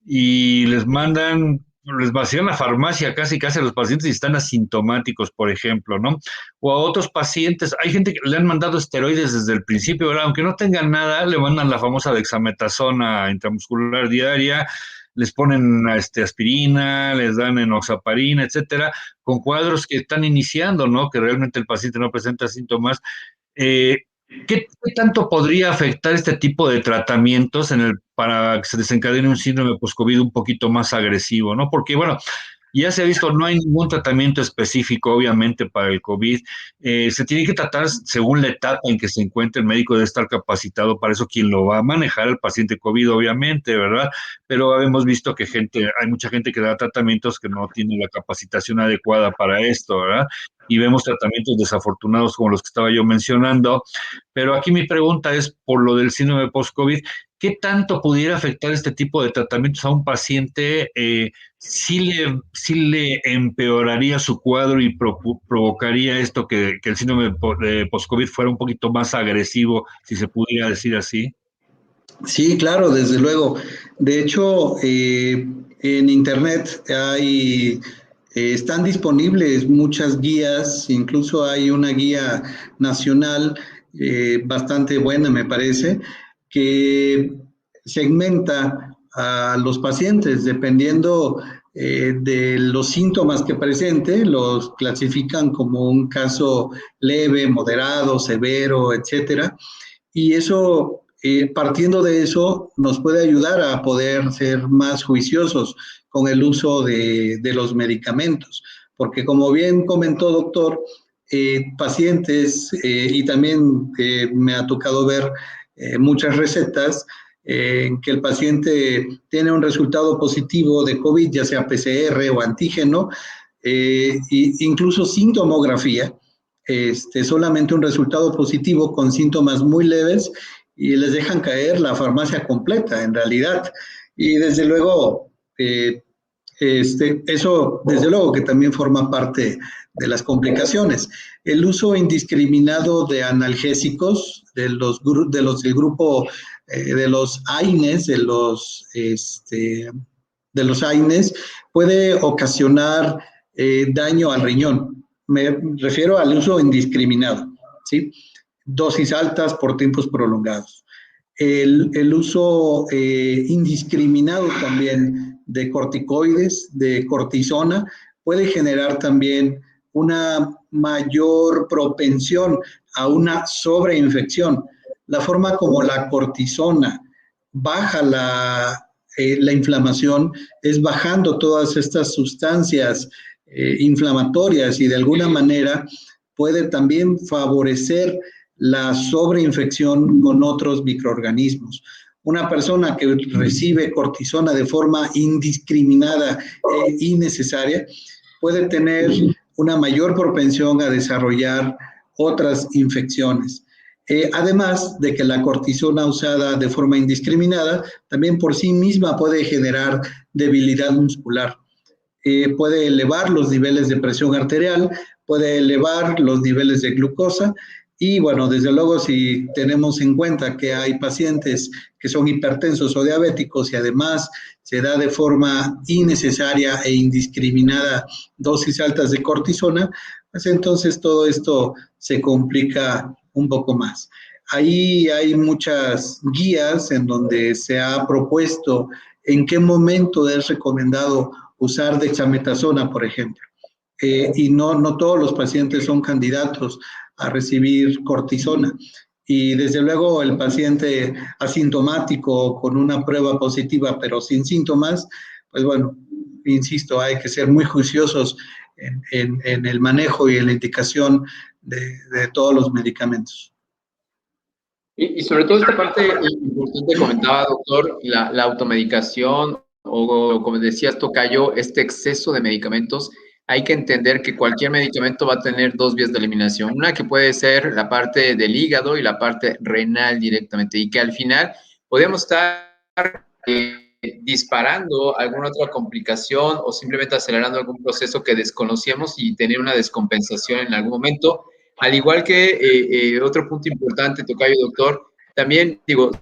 y les vacían la farmacia casi a los pacientes y están asintomáticos, por ejemplo, ¿no? O a otros pacientes, hay gente que le han mandado esteroides desde el principio, ¿verdad? Aunque no tengan nada, le mandan la famosa dexametasona intramuscular diaria, les ponen aspirina, les dan enoxaparina, etcétera, con cuadros que están iniciando, ¿no? Que realmente el paciente no presenta síntomas. Eh, ¿Qué tanto podría afectar este tipo de tratamientos para que se desencadene un síndrome post-COVID un poquito más agresivo, ¿no? Porque, bueno, ya se ha visto, no hay ningún tratamiento específico, obviamente, para el COVID. Se tiene que tratar según la etapa en que se encuentre. El médico debe estar capacitado para eso, quien lo va a manejar, el paciente COVID, obviamente, ¿verdad? Pero hemos visto que hay mucha gente que da tratamientos que no tiene la capacitación adecuada para esto, ¿verdad? Y vemos tratamientos desafortunados como los que estaba yo mencionando. Pero aquí mi pregunta es, por lo del síndrome post-COVID, ¿qué tanto pudiera afectar este tipo de tratamientos a un paciente? Sí le empeoraría su cuadro y provocaría esto que el síndrome de post-COVID fuera un poquito más agresivo, si se pudiera decir así. Sí, claro, desde luego. De hecho, en Internet están disponibles muchas guías, incluso hay una guía nacional bastante buena, me parece, que segmenta a los pacientes dependiendo de los síntomas que presente, los clasifican como un caso leve, moderado, severo, etcétera. Y eso, partiendo de eso, nos puede ayudar a poder ser más juiciosos con el uso de los medicamentos. Porque como bien comentó, doctor, pacientes, y también me ha tocado ver muchas recetas en que el paciente tiene un resultado positivo de COVID, ya sea PCR o antígeno, incluso sin tomografía, solamente un resultado positivo con síntomas muy leves y les dejan caer la farmacia completa, en realidad. Y desde luego, eso desde luego que también forma parte de las complicaciones. El uso indiscriminado de analgésicos, del grupo de los AINES, de los AINES, puede ocasionar daño al riñón. Me refiero al uso indiscriminado, ¿sí? Dosis altas por tiempos prolongados. El uso indiscriminado también de corticoides, de cortisona, puede generar también una mayor propensión a una sobreinfección. La forma como la cortisona baja la inflamación es bajando todas estas sustancias inflamatorias y de alguna manera puede también favorecer la sobreinfección con otros microorganismos. Una persona que recibe cortisona de forma indiscriminada e innecesaria puede tener una mayor propensión a desarrollar otras infecciones. Además de que la cortisona usada de forma indiscriminada también por sí misma puede generar debilidad muscular. Puede elevar los niveles de presión arterial, puede elevar los niveles de glucosa y bueno, desde luego si tenemos en cuenta que hay pacientes que son hipertensos o diabéticos y además se da de forma innecesaria e indiscriminada dosis altas de cortisona, pues entonces todo esto se complica un poco más. Ahí hay muchas guías en donde se ha propuesto en qué momento es recomendado usar dexametasona, por ejemplo. Y no todos los pacientes son candidatos a recibir cortisona. Y desde luego el paciente asintomático con una prueba positiva pero sin síntomas, pues bueno, insisto, hay que ser muy juiciosos en el manejo y en la indicación de todos los medicamentos. Y sobre todo esta parte importante comentaba, doctor, la automedicación o como decías, tocayo, este exceso de medicamentos. hay que entender que cualquier medicamento va a tener dos vías de eliminación. Una que puede ser la parte del hígado y la parte renal directamente, y que al final podemos estar disparando alguna otra complicación o simplemente acelerando algún proceso que desconocíamos y tener una descompensación en algún momento. Al igual que otro punto importante, tocayo doctor, también digo,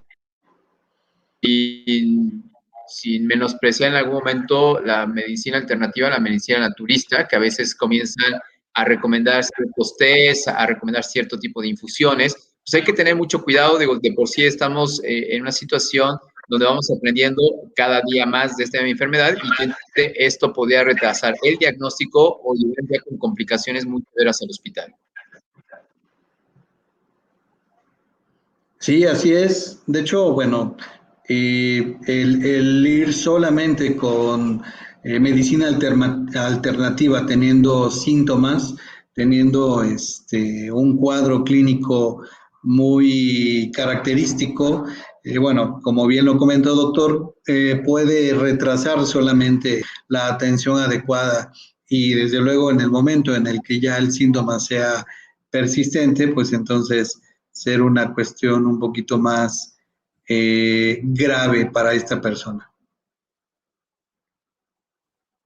sin menospreciar en algún momento la medicina alternativa, la medicina naturista, que a veces comienzan a recomendar ciertos test, a recomendar cierto tipo de infusiones. Pues hay que tener mucho cuidado, digo, de por sí estamos en una situación donde vamos aprendiendo cada día más de esta enfermedad y que esto podría retrasar el diagnóstico o llegar ya con complicaciones muy severas al hospital. Sí, así es. De hecho, bueno, el ir solamente con medicina alternativa, teniendo síntomas, teniendo un cuadro clínico muy característico, bueno, como bien lo comentó doctor, puede retrasar solamente la atención adecuada y desde luego en el momento en el que ya el síntoma sea persistente, pues entonces ser una cuestión un poquito más grave para esta persona.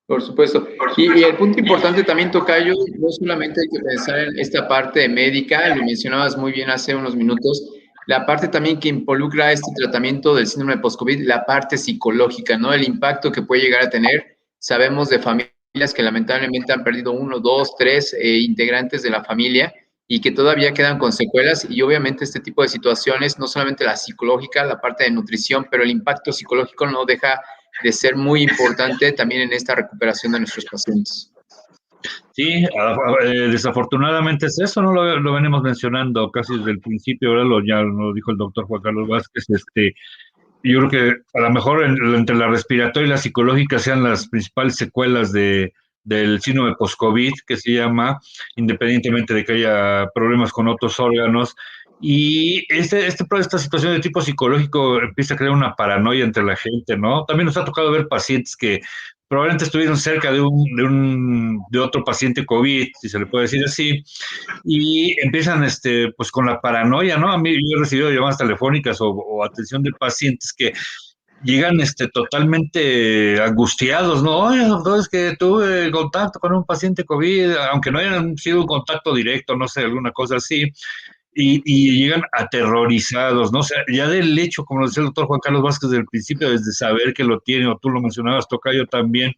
Por supuesto. Y el punto importante también, tocayo, no solamente hay que pensar en esta parte médica, lo mencionabas muy bien hace unos minutos, la parte también que involucra este tratamiento del síndrome de post-COVID, la parte psicológica, ¿no? El impacto que puede llegar a tener. Sabemos de familias que lamentablemente han perdido 1, 2, 3 integrantes de la familia y que todavía quedan con secuelas, y obviamente este tipo de situaciones, no solamente la psicológica, la parte de nutrición, pero el impacto psicológico no deja de ser muy importante también en esta recuperación de nuestros pacientes. Sí, desafortunadamente es eso, ¿no? Lo venimos mencionando casi desde el principio, ahora ya lo dijo el doctor Juan Carlos Vázquez, yo creo que a lo mejor entre la respiratoria y la psicológica sean las principales secuelas del síndrome post-COVID, que se llama, independientemente de que haya problemas con otros órganos. Y esta situación de tipo psicológico empieza a crear una paranoia entre la gente, ¿no? También nos ha tocado ver pacientes que probablemente estuvieron cerca de otro paciente COVID, si se le puede decir así, y empiezan pues con la paranoia, ¿no? A mí yo he recibido llamadas telefónicas o atención de pacientes que llegan totalmente angustiados, ¿no? Oye, doctor, es que tuve contacto con un paciente COVID, aunque no hayan sido un contacto directo, no sé, alguna cosa así, y llegan aterrorizados, ¿no? O sea, ya del hecho, como lo decía el doctor Juan Carlos Vázquez desde el principio, desde saber que lo tiene, o tú lo mencionabas, tocayo también,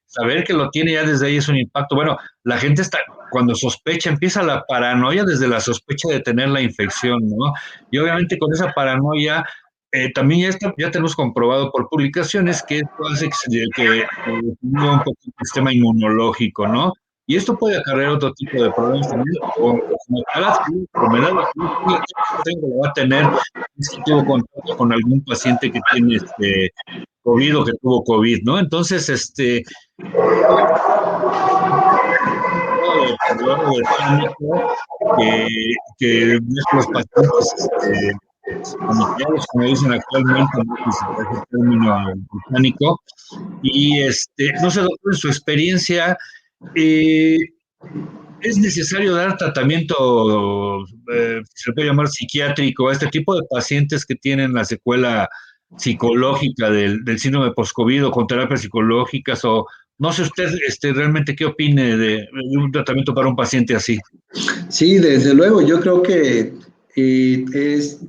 saber que lo tiene ya desde ahí es un impacto. Bueno, la gente cuando sospecha, empieza la paranoia desde la sospecha de tener la infección, ¿no? Y obviamente con esa paranoia, también ya tenemos comprobado por publicaciones que esto hace que un poco el sistema inmunológico, ¿no? Y esto puede acarrear otro tipo de problemas también, o como tal, la enfermedad lo va a tener si tuvo contacto con algún paciente que tiene COVID o que tuvo COVID, ¿no? Entonces, que los pacientes sanitarios, como dicen actualmente, ¿no? Que se parece el término británico, y no sé, doctor, en su experiencia, ¿es necesario dar tratamiento, se puede llamar psiquiátrico, a este tipo de pacientes que tienen la secuela psicológica del síndrome post-COVID o con terapias psicológicas? O no sé usted realmente qué opine de un tratamiento para un paciente así. Sí, desde luego, yo creo que es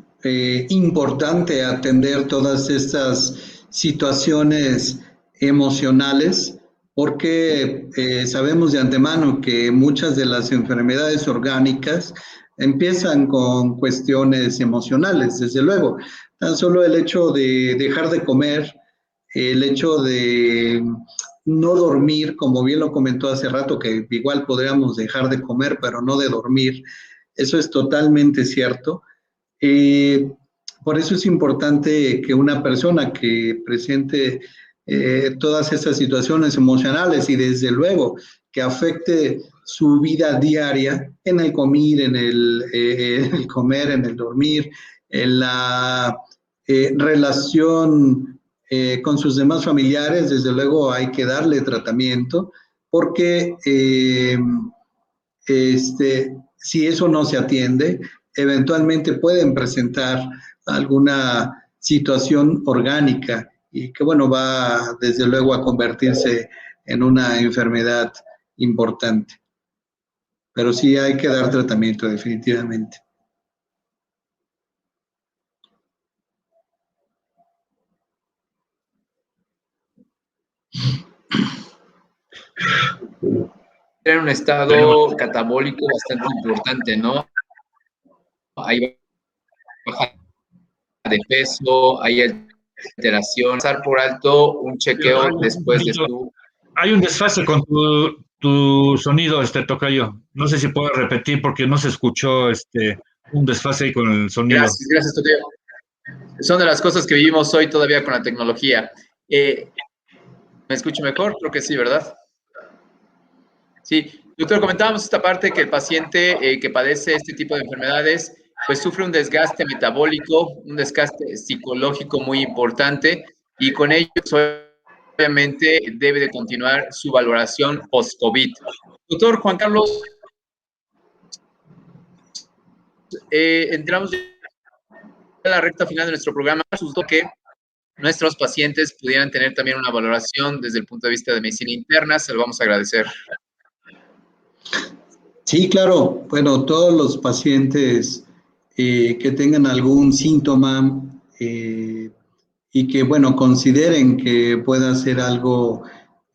importante atender todas estas situaciones emocionales porque sabemos de antemano que muchas de las enfermedades orgánicas empiezan con cuestiones emocionales, desde luego. Tan solo el hecho de dejar de comer, el hecho de no dormir, como bien lo comentó hace rato, que igual podríamos dejar de comer, pero no de dormir, eso es totalmente cierto. Por eso es importante que una persona que presente todas estas situaciones emocionales y desde luego que afecte su vida diaria en el comer, en el comer, en el dormir, en la relación con sus demás familiares, desde luego hay que darle tratamiento porque si eso no se atiende, eventualmente pueden presentar alguna situación orgánica y que, bueno, va desde luego a convertirse en una enfermedad importante. Pero sí hay que dar tratamiento definitivamente. En un estado catabólico bastante importante, ¿no? Hay baja de peso, hay alteración, pasar por alto un chequeo después de su... Hay un desfase con tu sonido, tocayo. No sé si puedo repetir porque no se escuchó un desfase ahí con el sonido. Gracias, tocayo. Son de las cosas que vivimos hoy todavía con la tecnología. ¿Me escucho mejor? Creo que sí, ¿verdad? Sí. Doctor, comentábamos esta parte que el paciente que padece este tipo de enfermedades pues sufre un desgaste metabólico, un desgaste psicológico muy importante y con ello obviamente debe de continuar su valoración post-COVID. Doctor Juan Carlos, entramos a la recta final de nuestro programa, justo que nuestros pacientes pudieran tener también una valoración desde el punto de vista de medicina interna, se lo vamos a agradecer. Sí, claro. Bueno, todos los pacientes que tengan algún síntoma y que, bueno, consideren que pueda ser algo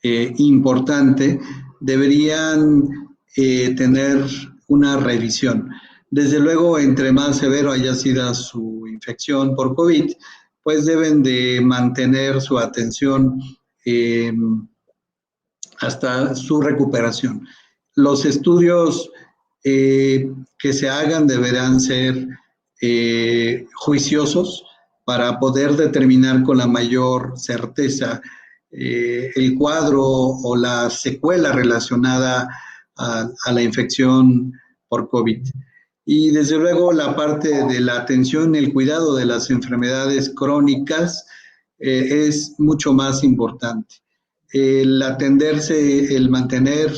importante, deberían tener una revisión. Desde luego, entre más severo haya sido su infección por COVID, pues deben de mantener su atención hasta su recuperación. Los estudios que se hagan deberán ser juiciosos para poder determinar con la mayor certeza el cuadro o la secuela relacionada a la infección por COVID. Y desde luego la parte de la atención y el cuidado de las enfermedades crónicas es mucho más importante. El atenderse, el mantener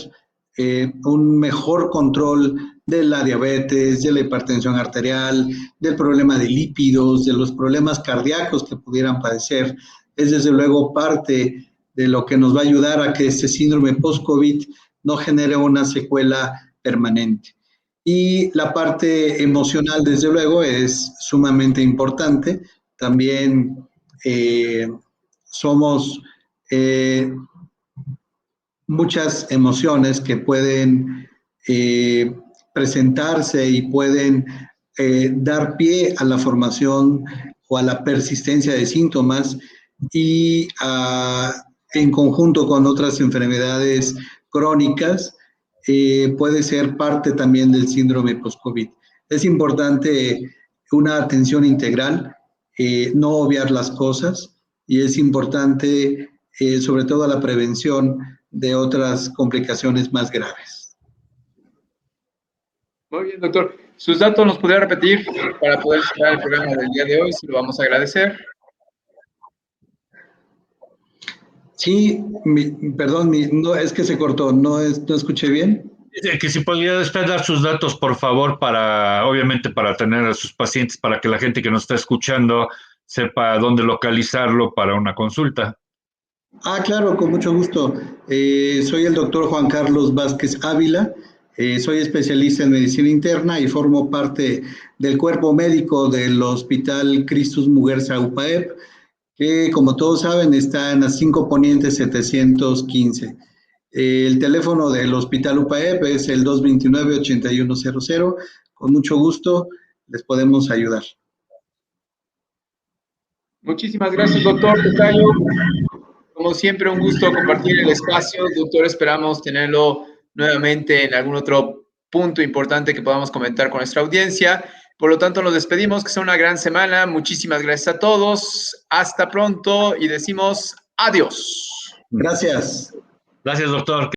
un mejor control de la diabetes, de la hipertensión arterial, del problema de lípidos, de los problemas cardíacos que pudieran padecer, es desde luego parte de lo que nos va a ayudar a que este síndrome post-COVID no genere una secuela permanente. Y la parte emocional, desde luego, es sumamente importante. También somos muchas emociones que pueden presentarse y pueden dar pie a la formación o a la persistencia de síntomas y en conjunto con otras enfermedades crónicas puede ser parte también del síndrome post-COVID. Es importante una atención integral, no obviar las cosas y es importante sobre todo la prevención de otras complicaciones más graves. Muy bien, doctor. ¿Sus datos nos podría repetir para poder cerrar el programa del día de hoy? Se lo vamos a agradecer. Sí, perdón, no, es que se cortó, no escuché bien. Que si podría después dar sus datos, por favor, obviamente para tener a sus pacientes, para que la gente que nos está escuchando sepa dónde localizarlo para una consulta. Claro, con mucho gusto. Soy el doctor Juan Carlos Vázquez Ávila, soy especialista en medicina interna y formo parte del cuerpo médico del Hospital Christus Muguerza UPAEP, que como todos saben está en las 5 Poniente 715. El teléfono del Hospital UPAEP es el 229-8100. Con mucho gusto les podemos ayudar. Muchísimas gracias, doctor Tocayo. Como siempre, un gusto compartir el espacio. Doctor, esperamos tenerlo nuevamente en algún otro punto importante que podamos comentar con nuestra audiencia. Por lo tanto, nos despedimos, que sea una gran semana. Muchísimas gracias a todos. Hasta pronto y decimos adiós. Gracias. Gracias, doctor.